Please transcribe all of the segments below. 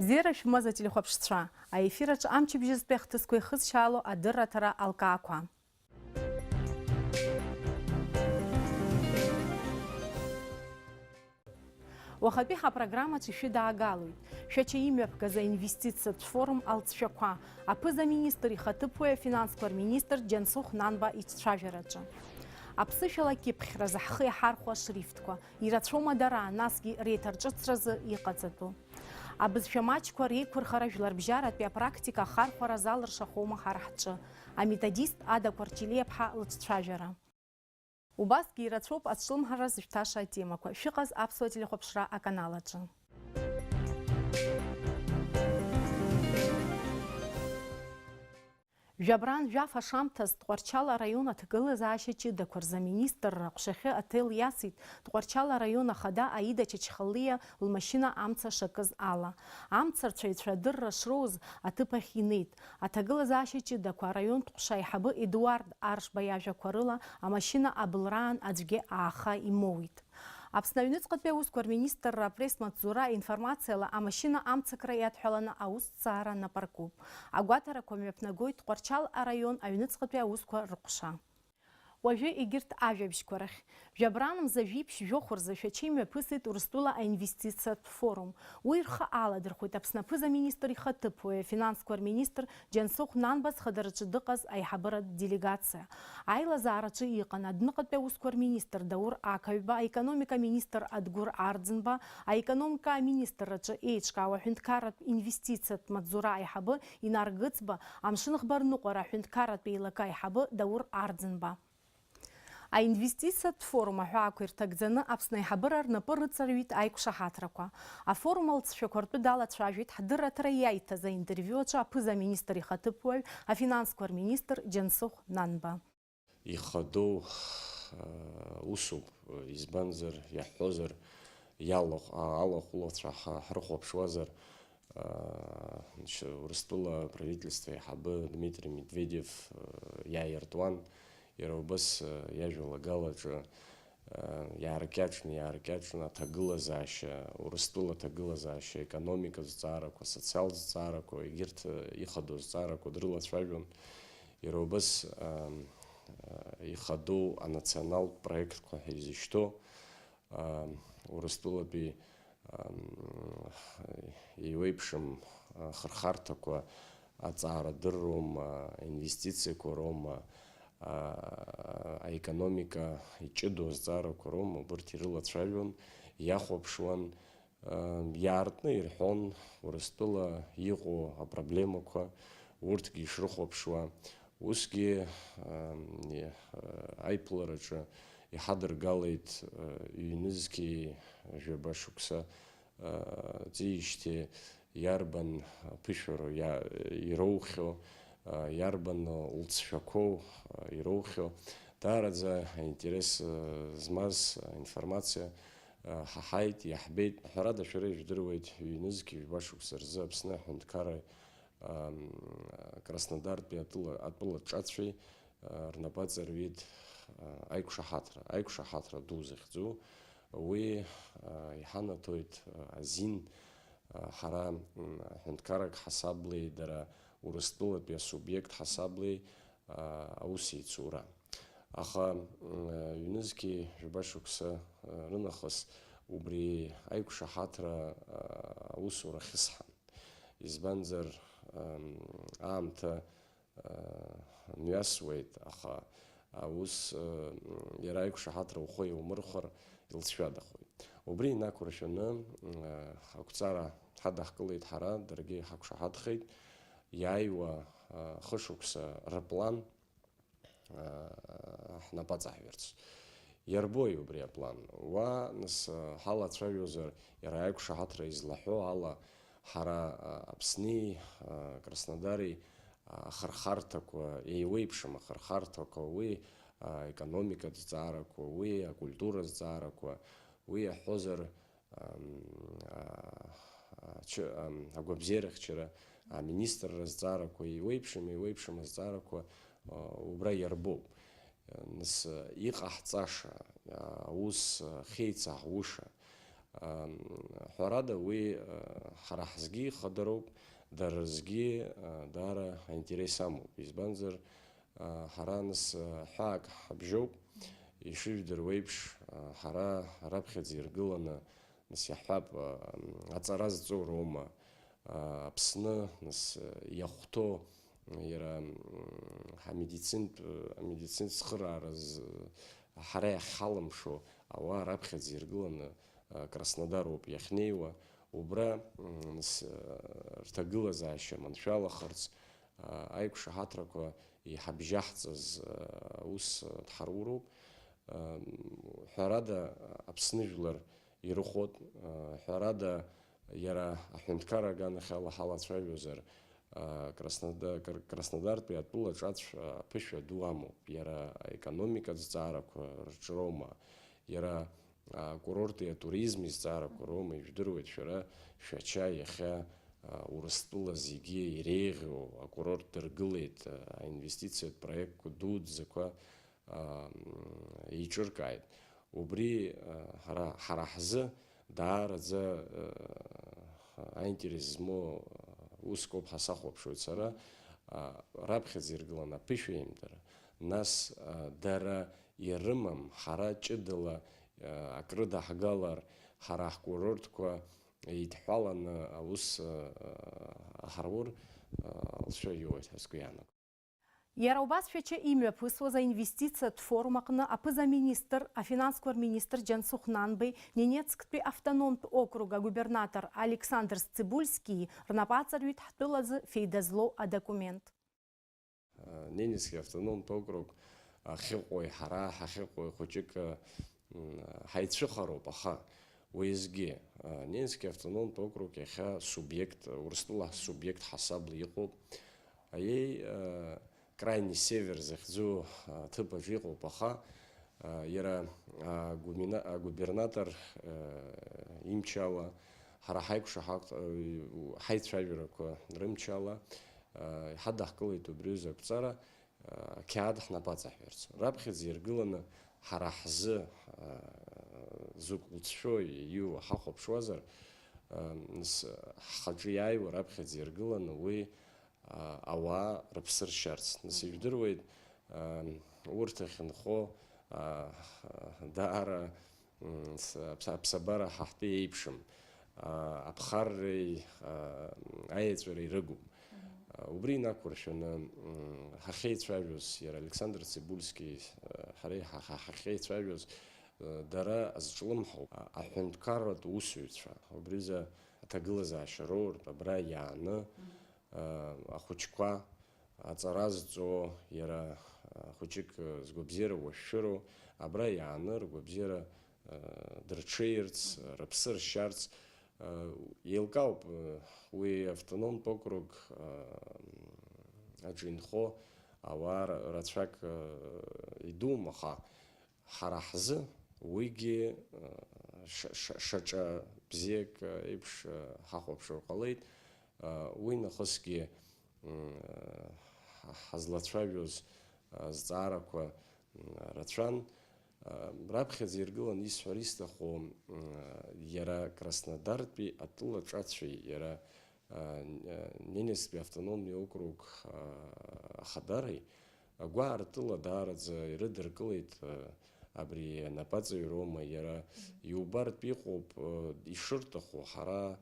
Зера шәмаза телехәаԥшцәа, аефираҿ амчыбжьызтәи ахҭысқәа ихызшьаало адырраҭара алкаақәа. Уахатәи ҳапрограммаҿы шәыдаагалоит. Шәача имҩаԥгаза инвестициатә форум алҵшәақәа, аԥыза-министр ихаҭыԥуаҩ афинансқәа рминистр Џьансыхә Нанба ицәцәажәараҿы. Аԥсышәала кьыԥхьразы ҳхы иҳархәо ашрифтқәа, ирацәоума дара, насгьы реиҭарҿыцразы иҟаҵатәу. Абызшәа маҷқәа реиқәырхара жәларбжьаратәи апрактика ахархәара залыршахоума ҳара ҳҿы. Аметодист Ада Кәарчелиаԥҳа лыҿцәажәара. Убасгьы ирацәоуп ацәлымҳара зышәҭаша атемақәа. Шәыҟаз аԥсуа телехәаԥшра аканал аҿы. Жәабран жәаф ашамҭаз Тҟәарчал араион аҭагылазаашьа ҷыдақәа рзы аминистрра ҟәшәахьы аҭел иасит Тҟәарчал араион ахада Аида Чачхалиа лмашьына амца шакыз ала. Амцарцәаҩцәа адырра шроуз аҭыԥ ахь инеит. Аҭагылазаашьа ҷыдақәа араионтә ҟәша аиҳабы Едуард Аршба иажәақәа рыла амашьына абылраан аӡәгьы ааха имоуит. Аԥсны аҩныҵҟатәи аусқәа рминистрра апресс-маҵзура информациала амашьына амцакра иадҳәаланы аусҭҵаара напаркуп. Агәаҭарақәа мҩаԥнагоит Тҟәарчал араион аҩныҵҟатәи аусқәа рҟәша. Уажәы егьырҭ ажәабжьқәа рахь. Жәабран мза-жәиԥшь жәохә рзы шәача имҩаԥысит Урыстәыла аинвестициатә форум. Уи рхы аладырхәит Аԥсны аԥыза-министр ихаҭыԥуаҩ афинансқәа рминистр Џьансыхә Нанба зхадараҿы дыҟаз аиҳабыратә делегациа. Аилазаараҿы иҟан адәныҟатәи аусқәа рминистр Даур Ақаҩба, аекономика министр Адгәыр Арӡынба, аекономика аминистрраҿы еиҿкаау аҳәынҭқарратә инвестициатә маҵзура аиҳабы Инар Гыцба, амшынӷбарныҟәара аҳәынҭқарратә еилакы аиҳабы Даур Арӡынба. Аинвестициатә форум аҳәаақәа ирҭагӡаны Аԥсны аиҳабыра рнапы рыҵарҩит аиқәшаҳаҭрақәа. Афорум алҵшәақәа ртәы далацәажәеит ҳдырраҭара иаиҭаз аинтервиу аҿы аԥыза-министр ихаҭыԥуаҩ афинансқәа рминистр Џьансыхә Нанба. Ихадоу усуп, избанзар, иаҳҳәозар, алахәылацәа ҳрыхәаԥшуазар, Урыстәыла правительство аиҳабы Дмитрий Медведев иааиртуан. Иара убас иажәалагалаҿы иааркьаҿны аҭагылазаашьа, Урыстәыла аҭагылазаашьа, економикатә зҵаарақәа, социалтә зҵаарақәа, егьырҭ ихадоу зҵаарақәа дрылацәажәон. Иара убас ихадоу анационалтә проектқәа ҳәа изышьҭоу Урыстәылатәи еиуеиԥшым хырхарҭақәа аҵаарадырроума, инвестициақәа роума, аекономика иҷыдоу азҵаарақәа роума, убырҭ ирылацәажәон, иахәаԥшуан, иаартны ирҳәон Урыстәыла иҟоу апроблемақәа, урҭгьы ишрыхәаԥшуа, усгьы аиԥылараҿы иҳадыргалеит ҩ-нызқьи жәаба шықәса ҵиижьҭеи иарбан аԥышәароу ироухьоу, иарбан лҵшәақәоу ироухьоу, даараӡа аинтерес змаз информациа ҳаҳаит, иаҳбеит. Ҳәарада шәара ижәдыруеит, ҩ-нызқьи жәба шықәса рзы Аԥсны аҳәынҭқарра Краснодартәи атәыла ҿацәеи рнапы аҵарҩит аиқәшаҳаҭра ду захьӡу. Уи иҳанаҭоит азин ҳара ҳәынҭқаррак ҳасаблеи, дара Урыстәылатәи асубиект ҳасаблеи аусеицура. Аха ҩ-нызқьи жәба шықәса рынахыс убри аиқәшаҳаҭра аусура хьысҳан. Избанзар аамҭа мҩасуеит, аха аус иара аиқәшаҳаҭра ухы иумырхәар илҵшәадахоит. Убри инақәыршәаны ақәҵара ҳадаҳкылеит ҳара, даргьы ҳақәшаҳаҭхеит, иааиуа хышықәса рыплан ҳнапы аҵаҳҩырц. Иарбои убри аплан. Уа нас ҳалацәажәозар, иара аиқәшаҳаҭра излаҳәо ала, ҳара Аԥсни, Краснодари ахырхарҭақәа, еиуеиԥшым ахырхарҭақәа, уи аекономикатә зҵаарақәа, уи акультура зҵаарақәа, уи аҳәозар агәабзиарахьчара аминистрра зҵаарақәа, еиуеиԥшым азҵаарақәа убра иарбоуп. Нас иҟаҳҵаша, аус хеицаҳуша, ҳәарада уи ҳара ҳзгьы ихадароуп, дара рзгьы даара аинтерес амоуп. Избанзар ҳара нас ҳәаак ҳабжьоуп, ишыжәдыруа еиԥш, ҳара раԥхьаӡа иргыланы нас иаҳҳәап аҵара зҵоу роума, Аԥсны нас иахәҭоу иара амедицинтә цхыраараз ҳара иахьҳалымшо ауаа раԥхьаӡа иргыланы Краснодароуп иахьнеиуа, убра рҭагылазаашьа маншәалахарц, аиқәшаҳаҭрақәа иҳабжьаҳҵаз ус дҳаруроуп. Ҳәарада Аԥсны жәлар ирыхәот, ҳәарада иара аҳәынҭқар аганахь ала ҳалацәажәозар, Краснодартәи атәылаҿ аԥышәа ду амоуп. Иара аекономикатә зҵаарақәа рҿроума, иара акурорти атуризми зҵаарақәа роума. Ижәдыруеит шәара шәача иахьа Урыстәыла зегьы иреиӷьу акурорт дыргылеит, аинвестициатә проектқәа дуӡӡақәа еиҿыркааит. Убри ҳара ҳзы даараӡа аинтерес змоу уск ауп ҳасахәаԥшуеит сара, раԥхьаӡа иргыланы аԥышәаимдара, нас дара ирымам ҳара ҷыдала акрыдаҳгалар, ҳара ҳкурортқәа еидҳәаланы аус аҳарур алшәа иоуеит ҳәа сгәы иаанагоит. Иара убасшәа имҩаԥысуаз аинвестициатә форум аҟны аԥыза-министр, афинансқәа рминистр Џьансыхә Нанбеи, Ненецктәи автономтә округ агубернатор Александр Сцибульски рнапаҵаҩит ҳтәылазы феида злоу адокумент. Ненецкий автономтә округ ахьыҟои ҳара ҳахьыҟои хәыҷык ҳаицәыхароуп, аха уеизгьы Ненецкий автономтә округ иахьа субиект, Урыстәыла субиект ҳасабла иҟоуп. Аиеи крайний север захьӡу ҭыԥаҿ иҟоуп, аха иара агубернатор имчала, ҳара ҳаицәажәарақәа рымчала ҳадаҳкылеит убри азы ақәҵара қьаад ҳнапаҵаҳәарц. Раԥхьаӡа иргыланы ҳара ҳзы зыгә лҵшәо ииу ҳахәаԥшуазар, ҳхаҿы иааиуа раԥхьаӡа иргыланы уи ауаа рыԥсы ршьарц. Нас ижәдыруеит урҭ ахьынхо даара аԥсабара ҳаҳтәы еиԥшым, аԥхарреи аеҵәареи рыгуп. Убри инақәыршәаны ҳахьеицәажәоз, иара Александр Цибульски ҳареи ҳахьеицәажәоз, дара азҿлымҳауп аҳәынҭқарратә усуҩцәа. Убризы аҭагылазаашьа роуртә абра иааны ахәыҷқәа аҵара зҵо, иара хәыҷык згәабзиара уашәшәыроу, абра иааны ргәабзиара дырҽеирц, рыԥсы ршьарц еилкаауп. Уи автономтә округ аҿы инхо ауаа рацәак идум, аха ҳара ҳзы уигьы шаҿа бзиак еиԥш ҳахәаԥшыр ҟалеит. Уи нахысгьы ҳазлацәажәоз зҵаарақәа рацәан. Раԥхьаӡа иргыланы исҳәар исҭаху, иара Краснодартәи атәылаҿацәеи, иара Ненецкий автономный округ ахадареи агәаартыла даараӡа ирыдыркылеит абри анапаҵаҩ роума. Иара иубартә иҟоуп ишырҭаху ҳара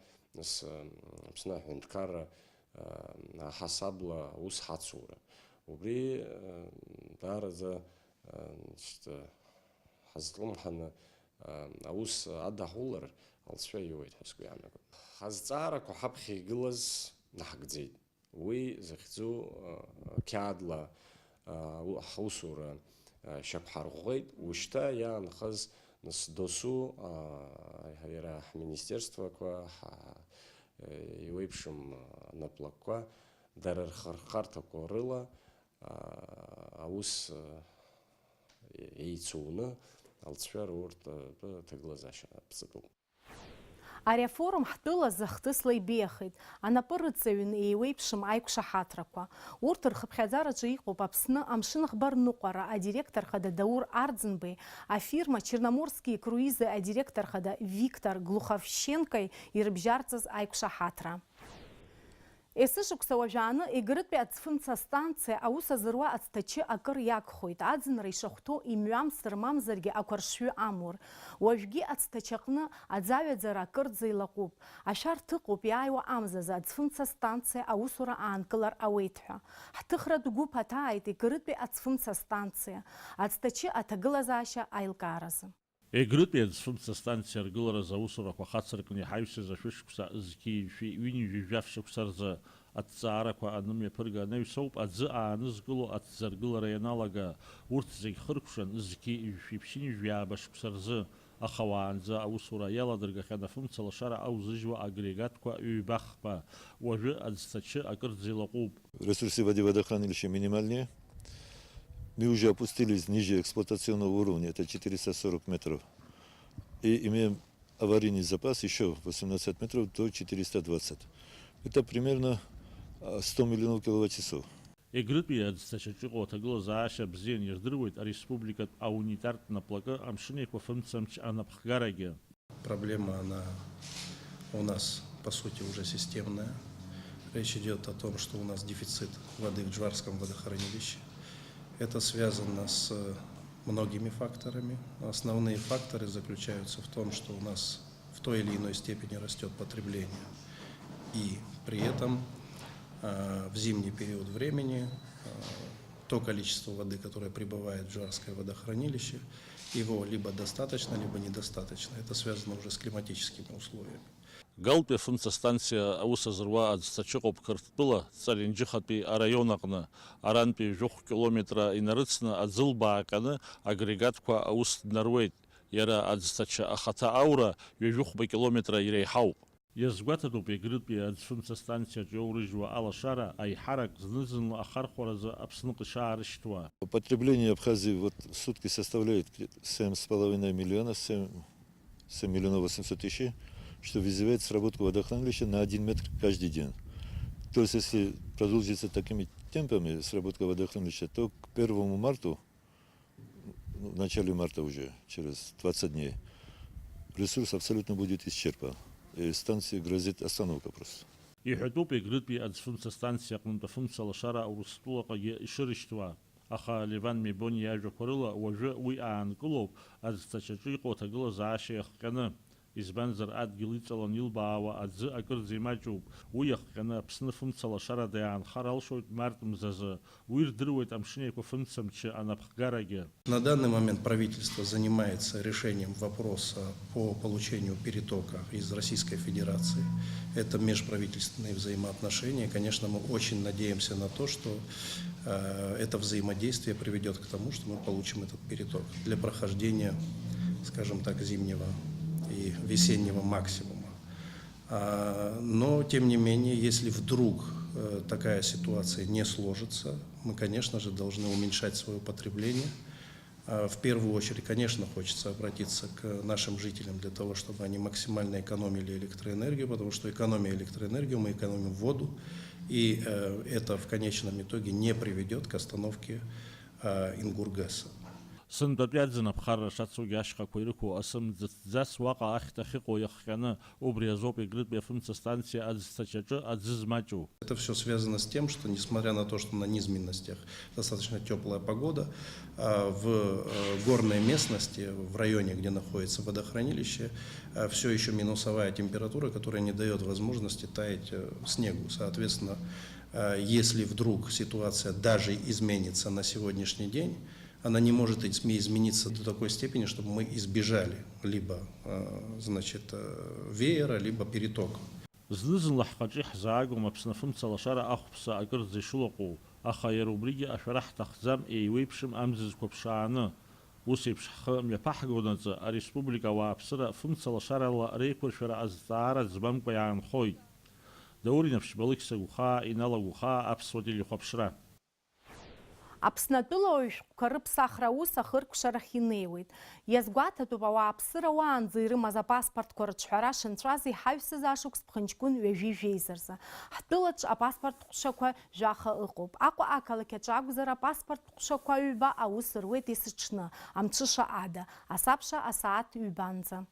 Аԥсны аҳәынҭқарра ҳасабла аус ҳацура. Убри даараӡа ҳазлымҳаны аус адаҳулар алҵшәа иоуеит ҳәа сгәы иаанагоит. Ҳазҵаарақәа ҳаԥхьа игылаз наҳгӡеит. Уи захьӡу қьаадла ҳусура шьақәҳарӷәӷәеит. Ушьҭа иаанхаз нас досу иара ҳминистерствақәа, иуеиԥшым наплакқәа, дара рхархарҭақәа рыла аус еицуны алҵшәа руртә аҭагылазаашьа ԥҵатәуп. Ари афорум ҳтәыла захҭысла ибеиахеит анапырыҵаҩын еиуеиԥшым аиқәшаҳаҭрақәа. Урҭ рхыԥхьаӡараҿы иҟоуп Аԥсны амшын ӷбарныҟәара адиректор хада Даур Арӡынбеи, афирма Черноморские круизы адиректор хада Виктор Глуховщенкои ирыбжьарҵаз аиқәшаҳаҭра. Есышықәса уажәааны Егрытәи ацфымца станциа аус азыруа ацҭачы акыр иагхоит. Аӡынра ишахәҭоу имҩамсыр мамзаргьы ақәаршҩы амур. Уажәгьы ацҭачы аҟны аӡаҩаӡара акырӡа илаҟәуп. Ашәарҭ ыҟоуп иааиуа амзазы ацфымца станциа аусура аанкылар ауеит ҳәа. Ҳҭыхратә гәыԥ аҭааит Егрытәи ацфымца станциа ацҭачы аҭагылазаашьа аилкааразы. Егрытәи ацфымца станциа аргыларазы аусурақәа хацыркны иҳаҩсыз ашәышықәса зқьи ҩынҩажәа шықәса рзы аҭҵаарақәа анымҩаԥырга анаҩсоуп аӡы аанызкыло аҭӡаргылара ианалага. Урҭ зегь хыркәшан зқьи-ԥшьынҩажәа шықәса рзы аха уаанӡа аусура иаладыргахьан афымца лашара аузыжьуа агрегатқәа ҩбахқәа. Уажәы аӡҭачы акырӡа илаҟәуп. Ресурсы воды водохранилища минимальнее. Мы уже опустились ниже эксплуатационного уровня, это 440 метров. И имеем аварийный запас еще 18 метров до 420. Это примерно 100 миллионов киловатт-часов. Егрытәи аӡҭачаҿы иҟоу аҭагылазаашьа бзиан ирдыруеит ареспубликатә аунитартә плакы амшынеиқәа фымцамч анапхгарагьы. Проблема, она у нас, по сути, уже системная. Речь идет о том, что у нас дефицит воды в Джварском водохранилище. Это связано с многими факторами. Основные факторы заключаются в том, что у нас в той или иной степени растет потребление. И при этом в зимний период времени то количество воды, которое прибывает в Джварское водохранилище, его либо достаточно, либо недостаточно. Это связано уже с климатическими условиями. Галпи афымца станциа аус азыруа аӡҭачы ыҟоуп Қырҭтәыла Цалинџьыхатәи араион аҟны. Арантәи жәохә километра инарыцны аӡы лбааҟьаны агрегатқәа аус днаруеит. Иара аӡҭачы ахаҭа аура ҩажәохәба километра иреиҳауп. Иазгәаҭатәуп Егрытәи аӡфымца станциаҿы иоурыжьуа алашара аиҳарак зны-зынла ахархәаразы Аԥсныҟа ишаарышьҭуа. Потребление Абхазии вот в сутки составляет 7,5 миллиона, 7 миллионов 800 тысяч, что вызывает сработку водохранилища на 1 метр каждый день. То есть, если продолжится такими темпами сработка водохранилища, то к 1 марта, в начале марта уже, через 20 дней, ресурс абсолютно будет исчерпан. И станции грозит остановка просто. Иҳәатәуп Егрытәи аӡфымца станциа аҟнытә афымца лашара Урыстәылаҟагьы ишырышьҭуа. Аха Леван Мебони иажәақәа рыла уажәы уи аанкылоуп аӡҭачаҿы иҟоу аҭагылазаашьа иахҟьаны. Избанзар адгьыл иҵалан илбаауа аӡы акырӡа имаҷуп. Уи иахҟьаны Аԥсны фымца лашарада иаанхар алшоит март мзазы. Уи ирдыруеит амшынеиқәа фымцамчы анапхгарагьы. На данный момент правительство занимается решением вопроса по получению перетока из Российской Федерации. Это межправительственные взаимоотношения. Конечно, мы очень надеемся на то, что это взаимодействие приведет к тому, что мы получим этот переток для прохождения, скажем так, зимнего и весеннего максимума. Но, тем не менее, если вдруг такая ситуация не сложится, мы, конечно же, должны уменьшать свое потребление. В первую очередь, конечно, хочется обратиться к нашим жителям для того, чтобы они максимально экономили электроэнергию, потому что экономия электроэнергию, мы экономим воду, и это в конечном итоге не приведет к остановке Ингургэса. Сындатәиаӡын аԥхарра шацугьы ашьхақәа ирықәу асымӡыҭӡас уаҟа ахьҭахь иҟоу иахҟьаны убри азоуп Егрытәи афымца станциа аӡҭачаҿы аӡы змаҷу. Это все связано с тем, что несмотря на то, что на низменностях достаточно теплая погода, в горной местности, в районе, где находится водохранилище, все еще минусовая температура, которая не дает возможности таять снегу. Соответственно, если вдруг ситуация даже изменится на сегодняшний день, она не может измениться до такой степени, чтобы мы избежали либо, значит, веера, либо перетока. Зны-зынла ҳхаҿы иҳзаагом Аԥсны афымца лашара ахәԥса акырӡа ишылаҟәу, аха иара убригьы ашәара ҳҭахӡам еиуеиԥшым амзызқәа ԥшааны. Ус еиԥш ҳхы мҩаԥаҳганаҵы ареспублика ауааԥсыра фымца лашарала реиқәыршәара азҵаара ӡбамкәа иаанхоит. Даур Инаԥшьбалықь Сагәхаа, Инал Агәхаа, Аԥсуа телехәаԥшра. Аԥснатәыла аҩшәҟәқәа рыԥсахра аус ахыркәшарахь инеиуеит. Иазгәаҭатәуп ауааԥсыра уаанӡа ирымаз апаспортқәа рыҿҳәара шынҵәаз иҳаҩсыз ашықәс ԥхынҷкәын ҩажәи рзы. Ҳтәылаҿ апаспорт ҟәшақәа жәаха ыҟоуп. Аҟәа ақалақь акәзар апаспорт ҟәшақәа ҩба аус руеит есыҽны, амҽыша ада, асабша асаат ҩбанӡа.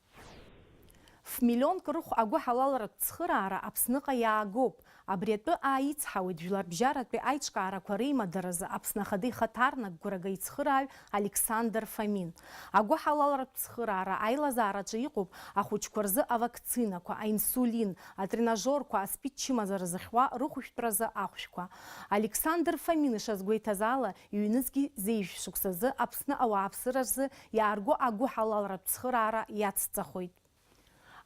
Ф-миллионк рыхә агәы ҳалалратә цхыраара Аԥсныҟа иаагоуп. Абри атәы ааицҳауеит Жәларбжьаратәи аиҿкаарақәа реимадаразы Аԥсны Ахада ихаҭарнак гәрага ицхырааҩ Александр Фомин. Агәы ҳалалратә цхыраара аилазаараҿы иҟоуп ахәыҷқәа рзы авакцинақәа, аинсулин, атренажерқәа, аспид чымазара зыхьуа рыхәшәтәразы ахәшәқәа. Александр Фомин ишазгәеиҭаз ала, иҩнызгьы зеижә шықәсазы Аԥсны ауааԥсыра рзы иаарго агәы ҳалалратә цхыраара иацҵахоит.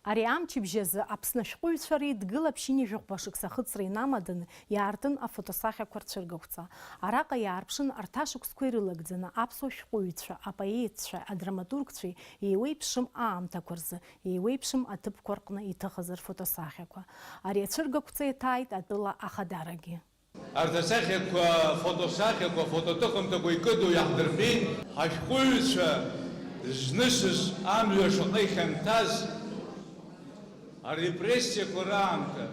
Ари амчыбжьазы Аԥсны ашәҟәыҩҩцәа реидгылаԥшьини жәохәба шықәса ахыҵра инамаданы иаартын афотосахьақәа рцәыргақәҵа. Араҟа иаарԥшын арҭ ашықәсқәа ирылагӡаны аԥсуа шәҟәыҩҩцәа, апоетцәа, адраматургцәа еиуеиԥшым аамҭақәа рзы, еиуеиԥшым аҭыԥқәа рҟны иҭыхыз рфотосахьақәа. Ари ацәыргақәҵа иҭааит атәыла ахадарагьы. Арҭ асахьақәа, фотосахьақәа, фотоҭыхымҭақәа икыду иаҳдырбеит ҳашәҟәыҩҩцәа знысыз амҩа шаҟа ихьанҭаз арепрессиақәа раамҭа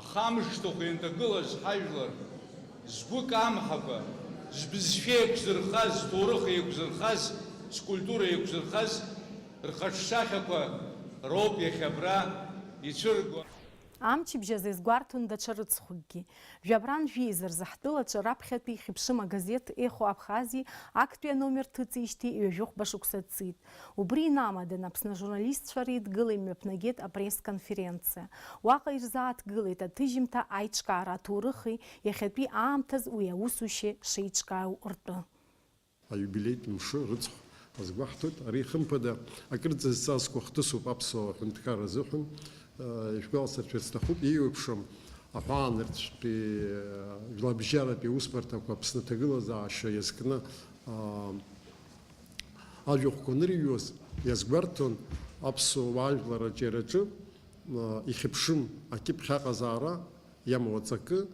ахамышҭыхә инҭагылаз ҳажәлар згәы камҳакәа, збызшәа еиқәзырхаз, зҭоурых еиқәзырхаз, скультура еиқәзырхаз рхаҿсахьақәа роуп иахьа абра ицәырго. Амчыбжьазы изгәарҭон даҽа рыцхәыкгьы. Жәабран жәеизарзы ҳтәылаҿы раԥхьатәи ихьыԥшым агазеҭ Ехо Абхазии актәи аномер ҭыҵижьҭеи ҩажәохәба шықәса ҵит. Убри инамаданы Аԥсны ажурналистцәа реидгыла имҩаԥнагеит апресс-конференциа. Уаҟа ирзааҭгылеит аҭыжьымҭа аиҿкаара аҭоурыхи иахьатәи аамҭаз уи аусушьа шеиҿкаау ртәы. Аиубилеитә мшы рыцҳә азгәаҳҭоит. Ари хымԥада акырӡа зҵазкуа хҭысуп аԥсуа ҳәынҭқарра азыҳәан. Ишәгәалсыршәарц сҭахуп, еиуеиԥшым аҳәаанырцәтәи Жәларбжьаратәи аусбарҭақәа Аԥсны аҭагылазаашьа иазкны ажәахәқәа анырҩуаз иазгәарҭон аԥсуа уаажәлар аҿиараҿы ихьыԥшым акьыԥхь аҟазаара иамоу аҵакы,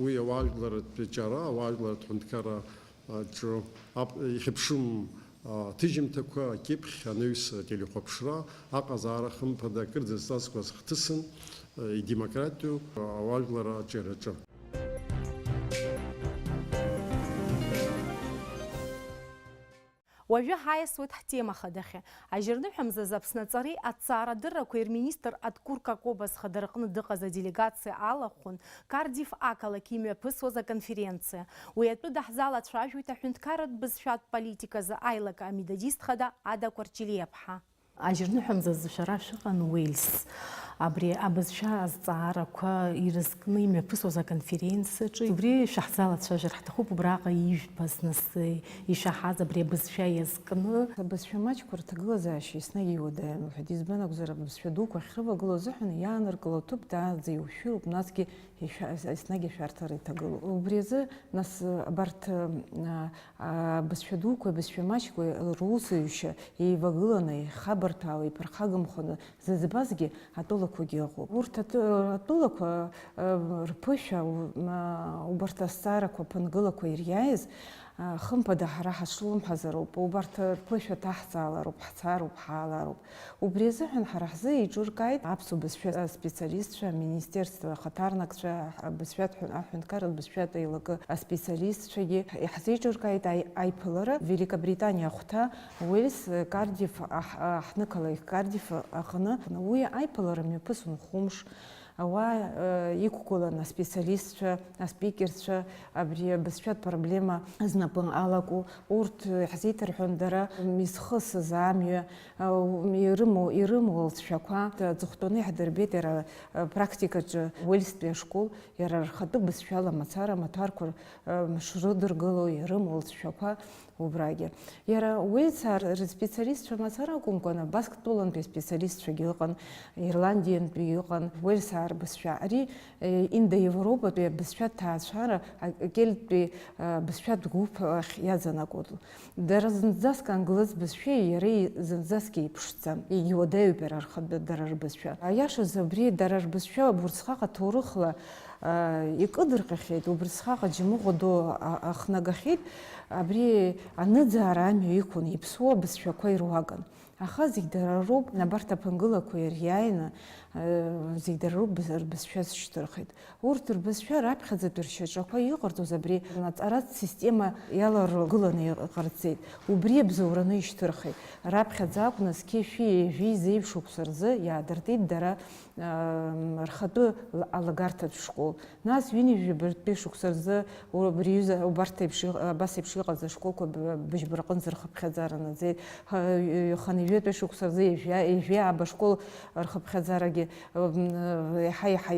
уи ауаажәларатәи аҿиара, ауаажәларатә ҳәынҭқарраҿы ихьыԥшым ҭыжьымҭақәа, акьыԥхь, анаҩс телехәаԥшра, аҟазаара хымԥада акырӡа зҵазкуаз хҭысын идемократиу ауаажәлар аҿиараҿы. Уажәы ҳаиасуеит ҳтема хадахьы. Ажьырныҳәамзазы Аԥсны аҵареи аҭҵаарадыррақәа ирминистр Адкәыр Какобас хадара-ҟны дыҟаз аделегациа алахәын Кардиф ақалақь имҩаԥысуаз аконференциа. Уи атәы даҳзалацәажәоит аҳәынҭқарратә бызшәатә политиказы аилак амедодист хада Ада Кәарҷелиаԥҳа. Ажьырныҳәамзазы шәара шәыҟан Уельс. Абри абызшәа азҵаарақәа ирызкны имҩаԥысуаз аконференциаҿы убри шәаҳзалацәажәар ҳҭахуп, убраҟа ижәбаз нас ишаҳаз абри абызшәа иазкны. Абызшәа маҷқәа рҭагылазаашьа еснагь иуадаҩым ҳәа избан акәзар абызшәа дуқәа ахьрывагылоу азыҳәан иааныркыло аҭыԥ даанӡа иушәыроуп, насгьы еснагь ашәарҭара иҭагылоуп. Убри азы нас абарҭ абызшәа дуқәа, абызшәа маҷқәа русаҩшьа еивагыланы, ихабарҭәаауа, иԥырхагамханы зыӡбазгьы атәылақәагьы ыҟоуп. Урҭ атәылақәа рԥышәа, убарҭ азҵаарақәа ԥынгылақәа ириааиз хымԥада ҳара ҳашлымҳазароуп, убарҭ рԥышәа ҭаҳҵаалароуп, ҳцароуп, ҳаалароуп. Убри азыҳәан ҳара ҳзы еиҿыркааит аԥсуа бызшәа специалистцәа, аминистерства, ахаҭарнакцәа, аҳәынҭқарратә бызшәатә еилагы аспециалистцәагьы иаҳзеиҿыркааит аиԥылара Великобританиа ахәҭа Уельс Кардиф ҳнықалақь Кардиф аҟны. Уи аиԥылара мҩаԥысын хәымш. Ауаа иқәгылан аспециалистцәа, аспикерцәа, абри абызшәатә проблема знапы алаку, урҭ иаҳзеиҭарҳәон дара изхысыз амҩа, ирымоу лҵшәақәа. Аҵыхәтәаны иаҳдырбеит иара практикаҿы Уельстәи ашкол, иара рхатәы бызшәала мацара, амаҭәарқәа шрыдыргыло, ирымоу лҵшәақәа убрагьы. Иара Уельсаа рспециалистцәа мацара акәымкәан, Басктәылантәи аспециалистцәагьы ыҟан, Ирландиантәи ыҟан, Уельсаа рбызшәа. Ари индоевропатәи абызшәатә ҭаацәара акельттәи бызшәатә гәыԥ ахь иаҵанакуан. Дара зынӡаск англыз бызшәеи иареи зынӡаск еиԥшӡам, егьуадаҩуп иара дара рбызшәа. Аиашаз абри дара рбызшәа Абурцхаҟа ҭоурыхла икыдырҟьахьеит, убрысҟак аџьамыӷәа ду ахнагахьеит, абри аныӡаара амҩа иқәын, иԥсуа абызшәақәа ируакын. Аха зегь дара роуп, абарҭ аԥынгылақәа ириааины зегь дара роуп рбызшәа зышьҭырхит. Урҭ рбызшәа раԥхьаӡатәи ршьаҿақәа иҟарҵоз абри аҵаратә система иаларгыланы иҟарҵеит. Убри абзоураны ишьҭырхит. Раԥхьаӡа акәны зқьи-шәи жәи зеиԥшықәса рзы иаадыртит дара рхатәы алагарҭатә школ. Нас ҩынҩажәи шықәса рзы абас еиԥш иҟаз ашколқәа Быжьбарҟынӡа рхыԥхьаӡара наӡеит. Ханҩатәи шықәса рзы ижәи абашкол рхыԥхьаӡарагьы еиҳа-еиҳа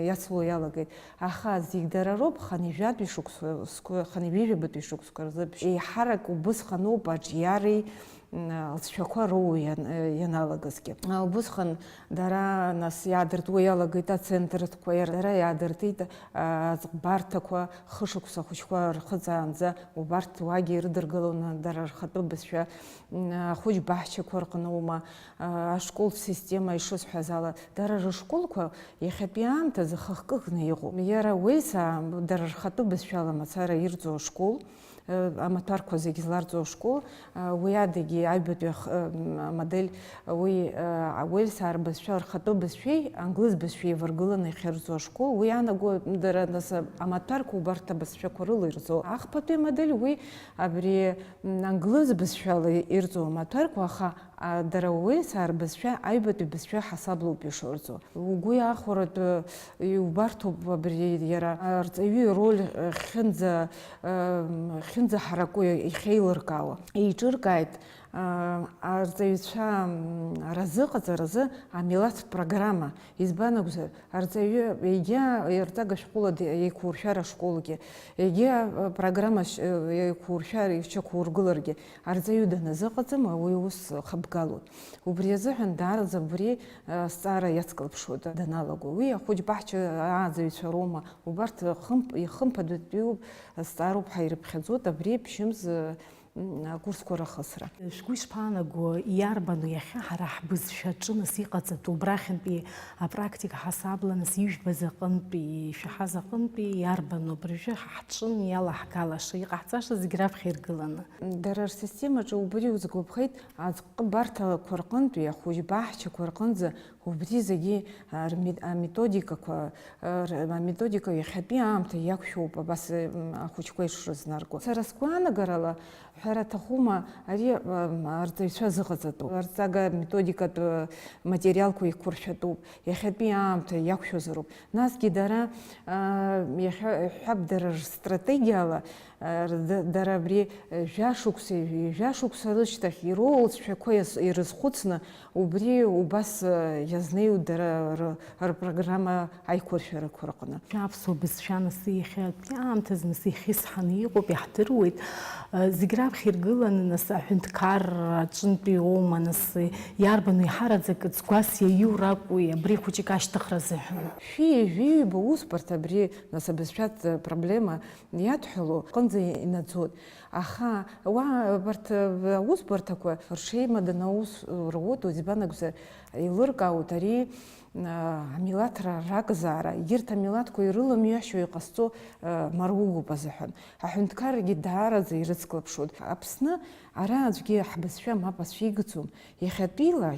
иацло иалагеит. Аха зегь дара роуп ханҩатәи ҩажәабатәи шықәсқәа рзы еиҳарак убысҟаноуп аҿиареи лҵшәақәа роуа ианалагазгьы. Убысҟан дара нас иаадыртуа иалагеит ацентрқәа, дара иаадыртит аӡӷбарҭақәа хышықәса хәыҷқәа рхыҵаанӡа, убарҭ уагьы ирыдыргылон дара рхатәы бызшәа ахәыҷ баҳчақәа рҟноума, ашкол система ишысҳәаз ала, дара рышколқәа иахьатәи аамҭазы хыхкыгны иҟоуп. Иара уеизаа дара рхатәы бызшәала мацара ирҵо ашкол, амаҭәарқәа зегь зларҵо ашкол, уи адагьы аҩбатәи амодель уи ауельсаа рбызшәа рхатәы бызшәеи англыз бызшәеи еиваргыланы иахьырҵо ашкол, уи анаго дара нас амаҭәарқәа убарҭ абызшәақәа рыла ирҵо. Ахԥатәи амодель уи абри англыз бызшәала ирҵо амаҭәарқәа, аха дара уеизаа рбызшәа аҩбатәи бызшәа ҳасаблоуп ишырҵо. Угәы иахәаратәы иубарҭоуп абри иара арҵаҩы ироль хьынӡаҳараку ихеилыркаауа. Еиҿыркааит арҵаҩцәа разыҟаҵаразы амилаҭ программа. Избан акәзар, арҵаҩы егьа ирҵага шәҟәыла еиқәуршәар ашколгьы, егьа программа еиқәуршәар ишьақәургыларгьы, арҵаҩы даназыҟаҵым уи ус хабгалоит. Убри азыҳәан даараӡа убри азҵаара иацклаԥшуа даналаго. Уи ахәыҷ баҳча ааӡаҩцәа роума, убарҭ ихымԥадатәиуп азҵаароуп ҳаирыԥхьаӡоит абри ԥшьымз акурсқәа рахысра. Шәгәы ишԥаанаго иарбану иахьа ҳара ҳбызшәаҿы нас иҟаҵатәу убрахьынтәи апрактика ҳасабланас ижәбаз аҟынтәи ишәаҳаз аҟынтәи иарбану абыржәы ҳаҳҿын иалаҳгалаша, иҟаҳҵаша зегь раԥхьа иргыланы. Дара рсистемаҿы убри узгәаԥхеит аӡҟыбарҭақәа рҟынтәи ахәыҷ баҳчақәа рҟынӡа убри зегьы аметодика иахьатәи аамҭа иақәшәоуп абас ахәыҷқәа ишрызнарго. Сара сгәаанагарала ҳәара аҭахума ари арҵаҩцәа зыҟаҵатәуп. Арҵага методикатә материалқәа иқәыршәатәуп, иахьатәи аамҭа иақәшәозароуп. Насгьы дара иҳәап дара рстратегиала дара абри жәашықәса рышьҭахь ироуа лҵшәақәа ирызхәыцны убри убас иазнеиуа дара рпрограмма аиқәыршәарақәа рҟны. Аԥсуа бызшәа нас иахьатәи аамҭазы нас ихьысҳаны иҟоуп, иаҳдыруеит. Зегь раԥхьа иргыланы нас аҳәынҭқар аҿынтәи оума нас иарбану иҳараӡак ӡгәас иаиу ракәи абри хәыҷык ашьҭыхра азыҳәан. Шәи-жәиҩба усбарҭ абри нас абызшәатә проблема иадҳәало ҟынӡа инаӡоит. Аха абарҭ аусбарҭақәа ршеимаданы аус руоуит, избан акәзар еилыркаауеит ари амилаҭра ракзаара, егьырҭ амилаҭқәа ирыламҩашьо иҟазҵо маругоуп азыҳәан. Аҳәынҭқаргьы даараӡа ирыцклаԥшуеит. Аԥсны ара аӡәгьы ҳбызшәа мап ацәигӡом. Иахьатәила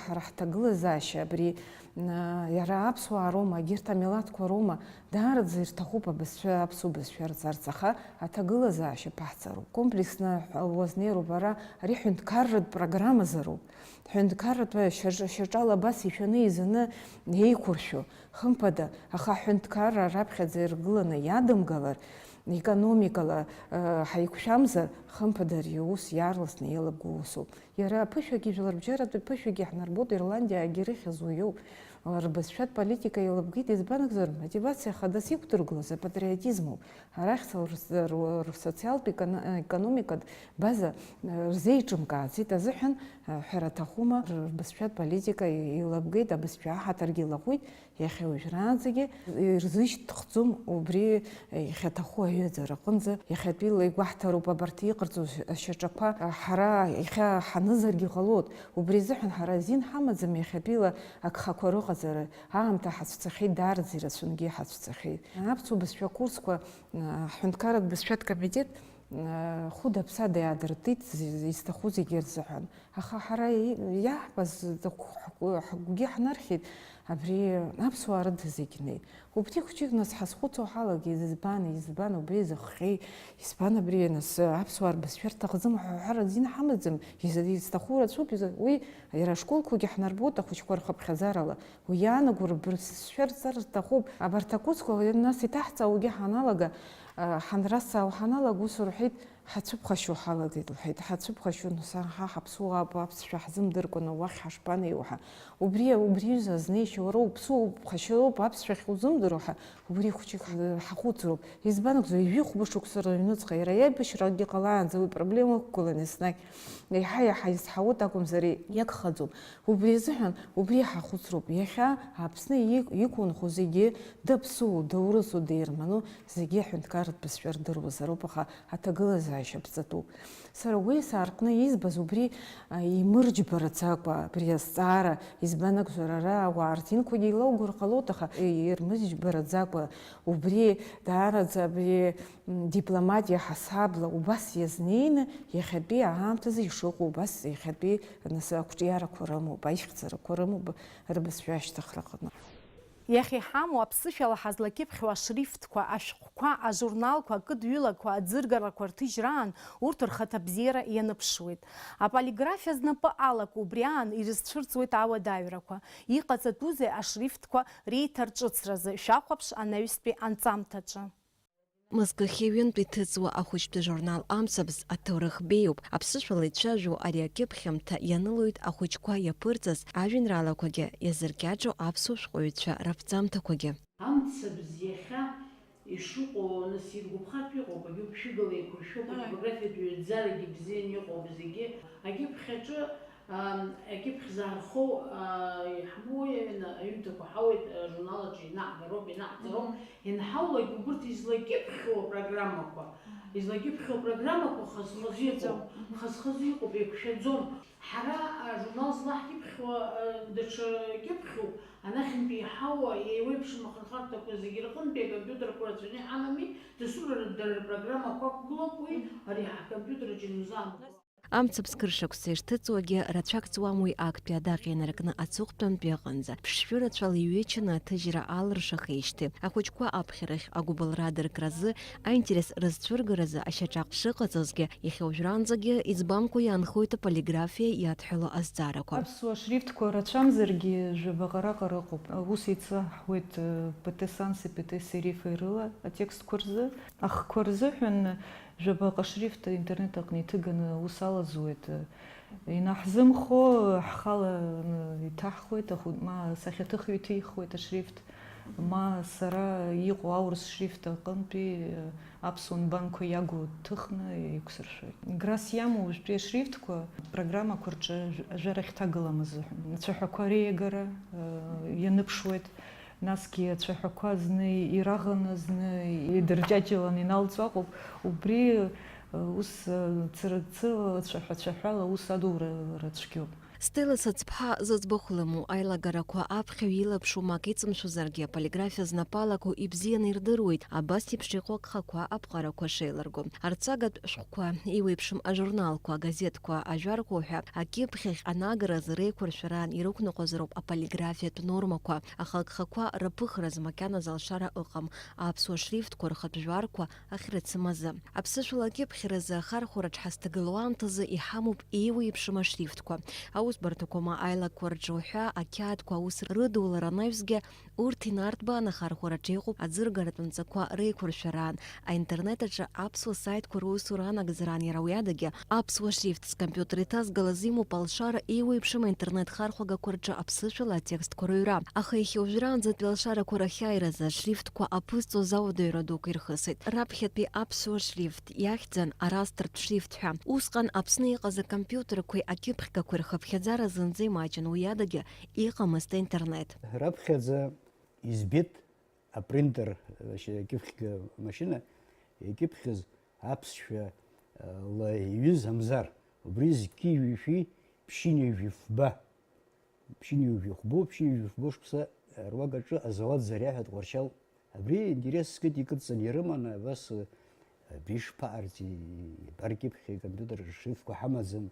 ҳара ҳҭагылазаашьа абри иара аԥсуаа роума, егьырҭ амилаҭқәа роума, даараӡа ирҭахуп аԥсуа бызшәа рҵарц, аха аҭагылазаашьа ԥаҳҵароуп. Комплексно уазнеироуп, ари ҳәынҭқарратә программазароуп. Ҳәынҭқарратә шьаҿала абас ишәаны изаны еиқәыршәо, хымԥада, аха ҳәынҭқарра раԥхьаӡа иргыланы иадымгалар, економикала ҳаиқәшәамзар, хымԥада ари аус иаарласны иалаго усуп. Иара аԥышәагьы жәларбжьаратәи ԥышәагьы ҳнарбоит, Ирландиаагьы ирыхьыз уиоуп. Рбызшәатә политика иалабгеит, избан акәзар, мотивациа хадас иқәдыргылаз апатриотизмуп. Арахь рсоциалтә економикатә база рзеиҿымкааӡеит азыҳәан ҳәара аҭахума рбызшәатә политика иалабгеит, абызшәа аҳаҭаргьы илаҟәит, иахьа уажәраанӡагьы ирзышьҭыхӡом убри иахьаҭаху аҩыӡара аҟынӡа. Иахьатәиала игәаҳҭароуп абарҭ иҟарҵо ашьаҿақәа ҳара иахьа ҳанызаргьы ҟалоит. Убри азыҳәан ҳара азин ҳамаӡам, иахьатәиала агхақәа рыҟаз аҟазара аамҭа ҳацәцахьеит, даараӡа ирацәангьы ҳацәцахьеит. Аԥсуа бызшәа курсқәа ҳҳәынҭқарратә бызшәатә комитет хәыда-ԥсада иаадыртит изҭаху зегьы рзыҳәан. Аха ҳара иаҳбаз ҳгәгьы ҳнархьит абри аԥсуаа рыда зегьы. Убри хәҷык нас ҳазхәыцуа ҳалагеит, избан убри зыхҟьеи, избан абри нас аԥсуаа рбызшәа рҭахӡам ҳәара азин ҳамаӡам, изҭаху рацәоуп, уи иара ашколқәагьы ҳнарбоит ахәыҷқәа рхыԥхьаӡарала, уи иаанаго рбызшәа рҵар рҭахуп. Абарҭ акурсқәа нас иҭаҳҵаауагьы ҳаналага, ҳанрасаау ҳаналага, ус рҳәеит, ҳацәыԥхашьо ҳалагеит лҳәеит, ҳацәыԥхашьо нас ҳаԥсуаа аԥсшәа ҳзымдыркәаны уахь ҳашԥанеиуа ҳәа. Убри зазнеишьа, уара уԥхашьароуп аԥсшәахь узымдыро ҳәа, убри хәҷык ҳахәыцроуп. Избан акәзу, ижәи хәба-шықәса рыҩныҵҟа, иара иаибашьрагьы ҟалаанӡа уи проблема ықәгылан еснагь. Иаҳа-иаҳа изҳауеит акәымзар иагхаӡом. Убри азыҳәан, убри ҳахәыцроуп. Иахьа Аԥсны иқәынхо зегьы даԥсуоу, даурысу, деирману зегьы аҳәынҭқарратә бызшәа рдыруазароуп, аха аҭагылазаашьа ԥҵатәуп. Сара уи саарҟны избаз убри имырџьбараӡакәа, абри азҵаара, избан акәзар ара ауаа рдинқәагьы еилаугар ҟалоит, аха ирмыџьбараӡакәа, убри даараӡа абри дипломатиа ҳасабла убас иазнеины иахьатәи аамҭазы ишыҟоу, убас иахьатәи ақәҿиарақәа рымоуп, аихьӡарақәа рымоуп рбызшәа ашьҭыхраҟны. Иахьа иҳамоу аԥсышәала ҳазлакьыԥхьуа ашрифтқәа, ашәҟәқәа, ажурналқәа, акыдҩылақәа, аӡыргарақәа рҭыжьраан урҭ рхаҭа бзиара ианыԥшуеит. Аполиграфиа знапы алаку убри аан ирызцәырҵуеит ауадаҩрақәа. Иҟаҵатәузеи ашрифтқәа реиҭарҿыцразы, шәахәаԥш анаҩстәи анҵамҭаҿы. Мызкахьы ҩынтә иҭыҵуа ахәыҷтәы журнал Амцабз аҭоурых беиоуп. Аԥсышәала ицәажәо ари акьыԥхьамҭа ианылоит ахәыҷқәа иаԥырҵаз ажәеинраалақәагьы, иазыркьаҿу аԥсуа шәҟәыҩҩцәа раԥҵамҭақәагьы. Амцабз иахьа ишыҟоу нас иргәаԥхартә иҟоуп, агьыԥшәыгала еиқәыршәоуп, атипографиатә ҩҩӡарагьы бзианы иҟоуп зегьы. Акьыԥхьаҿы акьыԥхь заархоу иаҳмоуи аҩымҭақәа ҳауеит, ажурналаҿы инаҳгароуп, инаҳҵароуп. Ианҳаулак убырҭ излакьыԥхьоу апрограммақәа, хаз-хазы иҟоуп, еиқәшәаӡом. Ҳара ажурнал злаҳкьыԥхьуа даҽа кьыԥхьуп, анахьынтәи иҳауа еиуеиԥшым ахырхарҭақәа зегьы рҟынтәи акомпиутерқәа рацәаны иҳамами, дасу дара рпрограммақәа ықәгылоуп, уи ари ҳкомпиутер аҿы иузаамгаз. Амцабз кыршақәса ирҭыҵуагьы рацәак ҵуам уи актәи адаҟьа инаркны аҵыхәтәантәи аҟынӡа. Ԥшшәы рацәала иҩычаны аҭыжьра алыршахеижьҭеи ахәыҷқәа аԥхьарахь агәыбылра адыркразы, аинтерес рызцәыргаразы ашьаҿак шыҟаҵазгьы, иахьа уажәраанӡагьы иӡбамкәа иаанхоит аполиграфиа иадҳәало азҵаарақәа. Аԥсуа шрифтқәа рацәамзаргьы жәабаҟараҟара ыҟоуп. Ус еицаҳуеит ПТ-санси, ПТ-серифи рыла атекстқәа рзы. Ахқәа рзыҳәан жәабаҟа шрифт интернет аҟны иҭыганы ус алазуеит. Инаҳзымхо ҳхала иҭаҳхуеит, ма сахьаҭыхҩы иҭихуеит ашрифт, ма сара иҟоу аурыс шрифт аҟынтәи аԥсуа нбанқәа иагу ҭыхны иқәсыршәоит. Грас иамоу уажәтәи ашрифтқәа программақәа рҿы ажәара ахьҭагалам азыҳәан. Ацәаҳәақәа реигара ианыԥшуеит. Насгьы ацәаҳәақәа зны ираӷаны, зны идырҷаҷаланы иналҵуа аҟоуп. Убри ус цыра-цыла, цәаҳәа-цәаҳәала ус адура цәгьоуп. Стела Сыцԥҳа зыӡбахә лымоу аилагарақәа аԥхьаҩ илаԥшу мак иҵымшәозаргьы аполиграфиа знапалақәо ибзианы ирдыруеит, абас еиԥш иҟоу агхақәа аԥҟарақәа шеиларго. Арҵагатә шәҟәқәа, еиуеиԥшым ажурналқәа, агазеҭқәа, ажәарқәа ҳәа акьыԥхьахь анагаразы реиқәыршәараан ирықәныҟәозароуп аполиграфиатә нормақәа. Аха агхақәа раԥыхраз макьаназ алшара ыҟам, аԥсуа шрифтқәа рхатә жәарқәа ахьрыцымазы. Аԥсышәала акьыԥхьразы ахархәараҿ ҳазҭагылоу аамҭазы иҳамоуп еиуеиԥшым ашрифтқәа. Аусбарҭақәа ма аилақәа рҿы уҳәа ақьаадқәа аус рыдулара анаҩсгьы урҭ инарҭбаан ахархәараҿы иҟоуп аӡыргаратә нҵақәа реиқәыршәараан, аинтернет аҿы аԥсуа саитқәа русура анагӡараан иара уи адагьы аԥсуа шрифт скомпиутер иҭазгалаз имоуп алшара еиуеиԥшым аинтернет хархәагақәа рҿы аԥсышәала атекстқәа рыҩра. Аха иахьа уажәраанӡатәи алшарақәа рахьааиразы ашрифтқәа аԥызҵоз ауадаҩра дук ирхысит. Раԥхьатәи аԥсуа шрифт иахьӡан арастртә шрифт ҳәа. Усҟан Аԥсны иҟаз акомпиутерқәеи акьыԥхьқәеи рхыԥхьаӡара зынӡа имаҷын, уи адагьы иҟамызт аинтернет. Раԥхьаӡа избеит апринтер акьыԥхьга машина иакьыԥхьыз аԥсшәа ла иҩыз амзар, убри зқьи-ҩышәи ԥшьыни-ҩышәи фба بشيني في بوش رواقة أزوات زريعة ورشال أبري إنترес كتي كتسنيرمنا بس بيش بارتي بركب خي كمبيوتر شريف كحمزن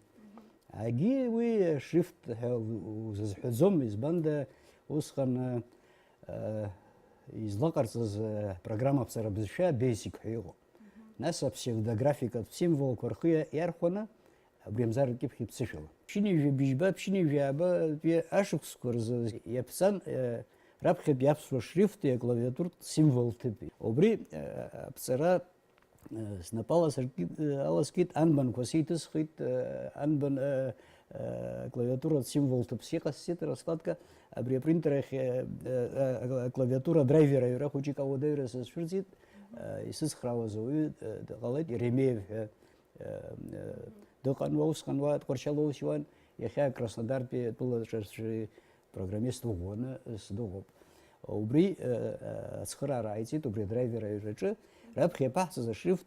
أجي وي شريفت وز حزم إزبند وسخن إزلاقرت программа بصير بزشة بيسك حيوه ناس псевдографика سيمвол كورخية يرخونا أبريمزار كيف خي بسشوا شيني في بيجباب شيني في عبا في أشوف سكورز يبسان رابخي بيابسو شريفت يا клавиатур سيمвол تبي وبري بصير снапала саркит аласкит анбан кваситис хит анбан клавиатура символ топсиха сит раскладка абри принтер клавиатура драйвера юра хочи кого драйвера сшурзит исис хравазу галет ремев докан воус канва корчалов сиван яха Краснодар пе было программист угона с догоп убри схара райти убри драйвера юра رابخي بحث ذا شريفت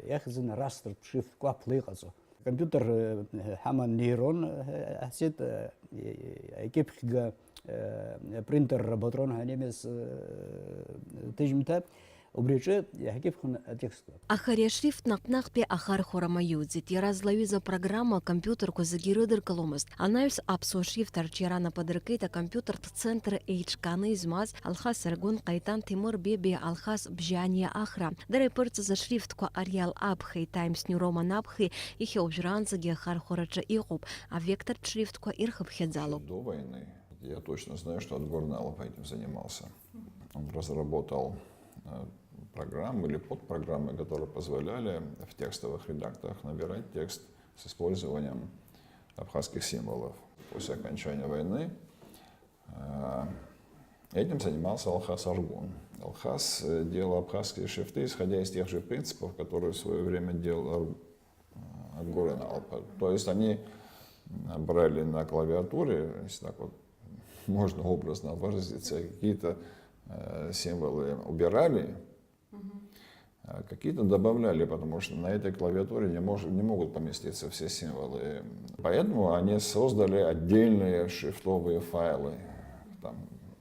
ياخذ راستر شريفت كوابليغازو كمبيوتر حمل نيرون حسيت كيف برينتر باترون هانيمس تجمتا وبريتش يحكيف تكست Ахаре шрифт нақнақ пе ахар хорамаюдзит. Яразлаюза программа компьютер козагирыдыр коломост. Анаюс апсо шрифт арчерана подыркейта компьютер центр эйчканы измаз алхас саргун кайтан тимур бебе алхас бжания ахра. Дарай пырца за шрифт ко ариал абхей таймс нюроман абхей ихе обжранца геахар хорача игуб, а вектор шрифт ко ирхаб хедзалу. До войны я точно знаю, что Отгорналов этим занимался. Он разработал программы или подпрограммы, которые позволяли в текстовых редакторах набирать текст с использованием абхазских символов. После окончания войны этим занимался Алхас Аргун. Алхас делал абхазские шрифты, исходя из тех же принципов, которые в свое время делал Отгорналов. То есть они брали на клавиатуре, если так вот можно образно выразиться, какие-то символы убирали, какие-то добавляли, потому что на этой клавиатуре не могут поместиться все символы. Поэтому они создали отдельные шрифтовые файлы. Там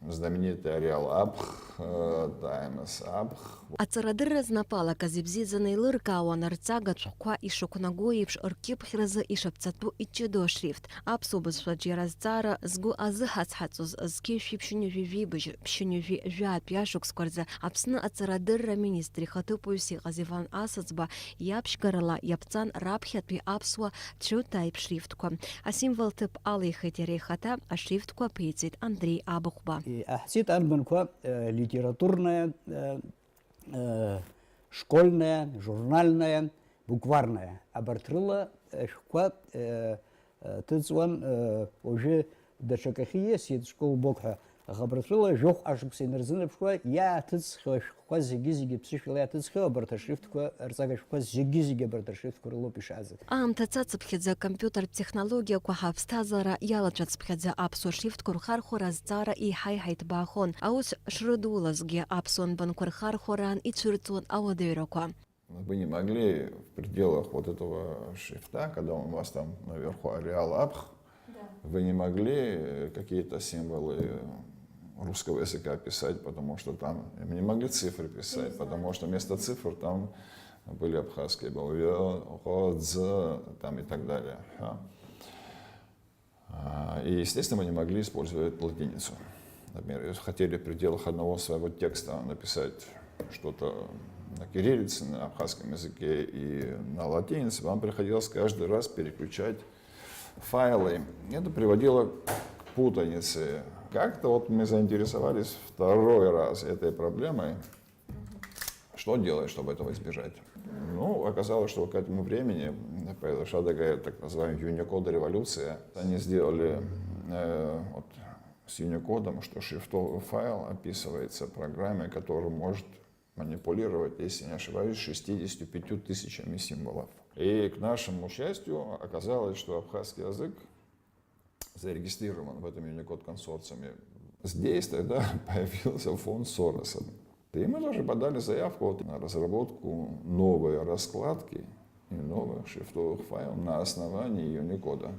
знаменитый Ариал Абх, Таймс Абх. Ацарадыр разнапала казибзидзаный лыркауан арцага чухква и шокунагоевш оркипхраза и шапцату и чедо шрифт. Апсубас фаджиразцара сгу азы хацхацуз зки шипшуню вивибыж пшуню виа пяшук скорза апсны ацарадыр министри хатупуси газиван асацба япшкарала япцан рабхят пи апсуа чу тайп шрифтко. А символ тип алы хетерей хата, а шрифтко пейцит Андрей Абухба. أحسيت أنبنكوا литературная, школьная, журнальная, букварная. Абартрыла шква тыцван уже дачакахие сид школ бокха. Абартрыла жох ашук сенерзин шква я тыц шква зигизиги псишвила я тыц абарта шрифт ква арцага шква зигизиги абарта шрифт курло пишазы. Амтацацпхедза компьютер технология квахавстазара ялачацпхедза апсо шрифт курхар хоразцара и хайхайт бахон. Аус шрудулазге апсон банкурхар хоран и цурцун ауадыроква. Вы не могли в пределах вот этого шрифта, когда у вас там наверху Ариал Абх, вы не могли какие-то символы русского языка писать, потому что там не могли цифры писать, потому что вместо цифр там были абхазские буквы, там и так далее. И, естественно, мы не могли использовать латиницу. Например, если хотели в пределах одного своего текста написать что-то на кириллице, на абхазском языке и на латинице, вам приходилось каждый раз переключать файлы. Это приводило к путанице. Как-то вот мы заинтересовались второй раз этой проблемой. Что делать, чтобы этого избежать? Ну, оказалось, что к этому времени произошла такая так называемая Unicode революция. Они сделали вот, с Unicode, что шрифтовый файл описывается программе, которая может манипулировать, если не ошибаюсь, 65 тысячами символов. И к нашему счастью оказалось, что абхазский язык зарегистрирован в этом Unicode консорциуме. Здесь тогда появился фонд Сороса. И мы тоже подали заявку на разработку новой раскладки и новых шрифтовых файлов на основании Unicode.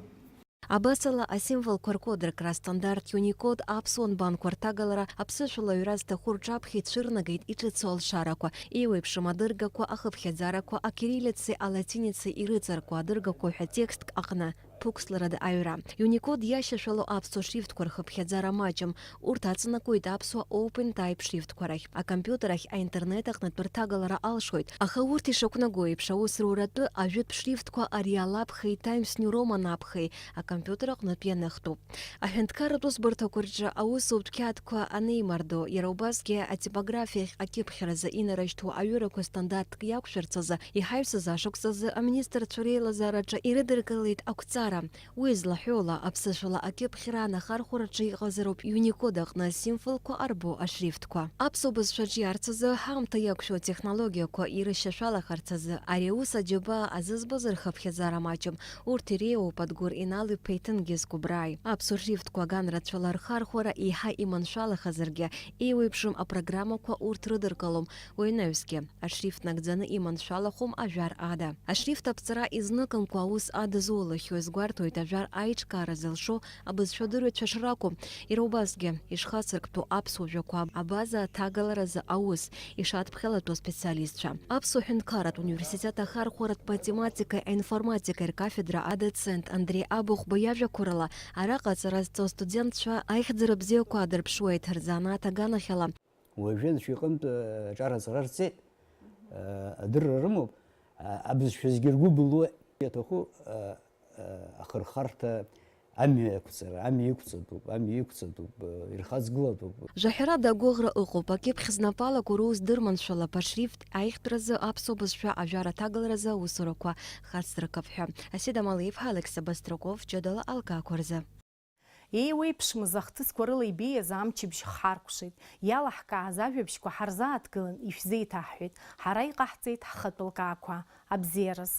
Абасала асимволқәа ркодыркра стандарт Unicode аԥсуа нбанқәа рҭагалара аԥсышәала аҩра зҭаху рҿаԥхьа ицәырнагеит иҿыцу алшарақәа, еиуеиԥшым адыргақәа, ахыԥхьаӡарақәа, акириллицеи алатиницеи ирыҵаркуа адыргақәа ҳәа текстк аҟны ԥықәсларада аҩра. Unicode иашьашәало аԥсуа шрифтқәа рхыԥхьаӡара маҷым, урҭ ацнакуеит аԥсуа open type шрифтқәа рахь, акомпиутер ахь, аинтернет аҟнытә рҭагалара алшоит. Аха урҭ ишақәнаго еиԥш аусруратәы ажәытә шрифтқәа ареалаԥхеи Times New Roman аԥхеи акомпиутер аҟнытә ианыхтәуп. Аҳәынҭқарратә усбарҭақәа рҿы аусутә қьаадқәа анеимардо, иара убасгьы атипографиахь акьыԥхьаразы инарышьҭуа аҩырақәа стандартк иақәшәарц азы иҳаҩсыз ашықәс азы аминистрцәа реилазаараҿы ирыдыркылеит ақәҵара. Уи злаҳәола аԥсышәала акьыԥхьра анахархәараҿы иҟазароуп Unicode аҟны асимволқәа арбо ашрифтқәа. Аԥсуа бызшәаҿы иарц азы ҳаамҭа иақәшәо технологиақәа ирышьашәалахарц азы ари аус аџьабаа азызбаз рхыԥхьаӡара маҷым, урҭ иреиуоуп Адгәыр Инали Ԥеиҭынгьы зкәыбрааи. Аԥсуа шрифтқәа аганрацәала рхархәара еиҳа иманшәалахазаргьы, еиуеиԥшым апрограммақәа урҭ рыдыркылом, уаҩнаҩсгьы ашрифт нагӡаны иманшәалахом ажәар ада. Ашрифт аԥҵара изныкымкәа аус адызулахьоу изгәарҭоит ажәар аиҿкаара зылшо абызшәадырҩацәа шракәу. Иара убасгьы ишхацырктәу аԥсуа жәақәа абаза аҭагаларазы аус ишадԥхьалатәу специалистцәа. Аԥсуа ҳәынҭқарратә университет ахархәаратә математикеи аинформатикеи ркафедра адоцент Андрей Абыхәба иажәақәа рыла араҟа аҵара зҵоу студентцәа аихьӡара бзиақәа адырԥшуеит рзанааҭ аганахьала. Уажәы иҟынтә аҿарацара рҵеит, адырра рымоуп, абызшәа зегьы ргәы былуа иаҭаху ахырхарҭа амҩа иқәҵатәуп, ирхаҵгылатәуп. Жаҳирада агәыӷра ыҟоуп, акьыԥхь знапалақәа рус дырманшәалап ашрифт аихтәразы аԥсуа бызшәа ажәар аҭагаларазы аусурақәа хацдыркып ҳәа. Асида Малиев-ҳа, Алексей Бастраков, ҷыдала алкақәа рзы. Еиуеиԥшмыз ахҭысқәа рыла ибеиаз амчыбжь ҳаркәшеит. Иалаҳкааз ажәабжьқәа ҳарзааҭгылан ишәзеиҭаҳҳәеит. Ҳара иҟаҳҵеит ҳхатә лкаақәа. Абзиараз.